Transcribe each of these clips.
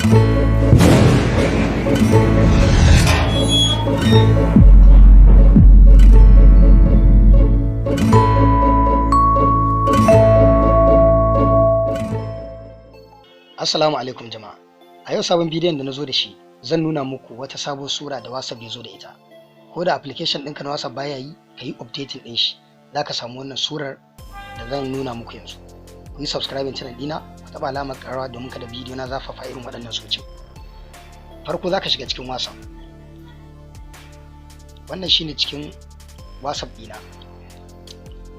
Assalamu alaikum jama'a. A yau sabon bidiyon da na zo da shi zan nuna muku wata sabuwar sura da WhatsApp ya zo da ita. Ko da application ɗinka na WhatsApp baya yi, ka yi updating ɗin shi, za ka samu wannan surar da zan nuna muku yanzu. Ku yi subscribing channel ɗina, ku taɓa alamar ƙararrawa domin kada bidiyo na zafafa irin waɗannan soce. Farko za ka shiga cikin WhatsApp. Wannan shine cikin WhatsApp ɗina.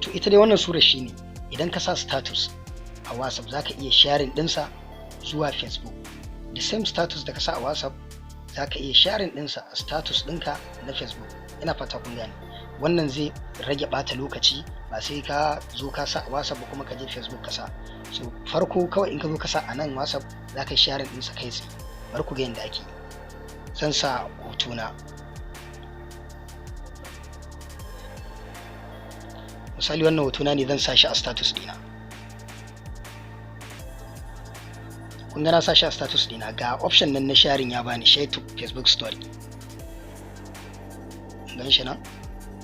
To ita dai wannan surar shine idan ka sa status a WhatsApp za ka iya sharing ɗinsa zuwa Facebook. The same status da ka sa a WhatsApp za ka iya sharing ɗinsa a status ɗinka na Facebook. Ina fata kun gane. Wannan zai rage ɓata lokaci, ba sai ka zo ka sa a WhatsApp ba kuma ka je Facebook ka sa. So farko kawai in ka zo ka sa a nan WhatsApp za ka yi sharing ɗinsa kai tsaye. Bar ku ga yadda ake. Zan sa hotona. Misali wannan hotona ne zan sa shi a status ɗina. Kun ga na sa shi a status ɗina, ga option nan na sharing ya bani share to Facebook story. Gan shi nan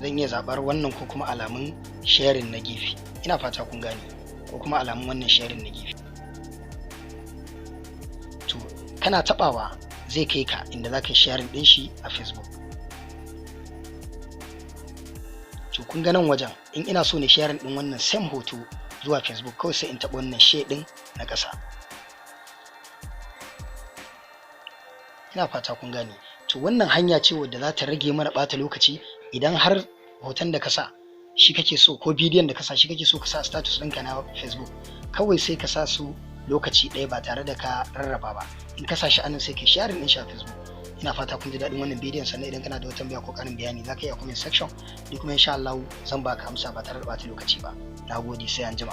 zan iya zaɓar wannan ko kuma alamun sharing na gefe. Ina fata kun gane, ko kuma alamun wannan sharing na gefe. To kana taɓawa zai kai ka inda za ka yi sharing ɗin shi a Facebook. To kun ga nan wajen in ina so ne sharing ɗin wannan same hoto zuwa Facebook, kawai sai in taɓa wannan share ɗin na ƙasa. Ina fata kun gane. To wannan hanya ce wadda za ta rage mana ɓata lokaci. Idan har hoton da ka sa shi kake so ko bidiyon da ka sa shi kake so ka sa status ɗinka na Facebook, kawai sai ka sa su lokaci ɗaya ba tare da ka rarraba ba. In ka sa shi anan sai ka sharing ɗin shi a Facebook. Ina fata kun ji daɗin wannan bidiyon, sannan idan kana da wata tambaya ko ƙarin bayani za ka iya comment section, ni kuma insha Allah zan baka amsa ba tare da ɓata lokaci ba. Na gode, sai anjima.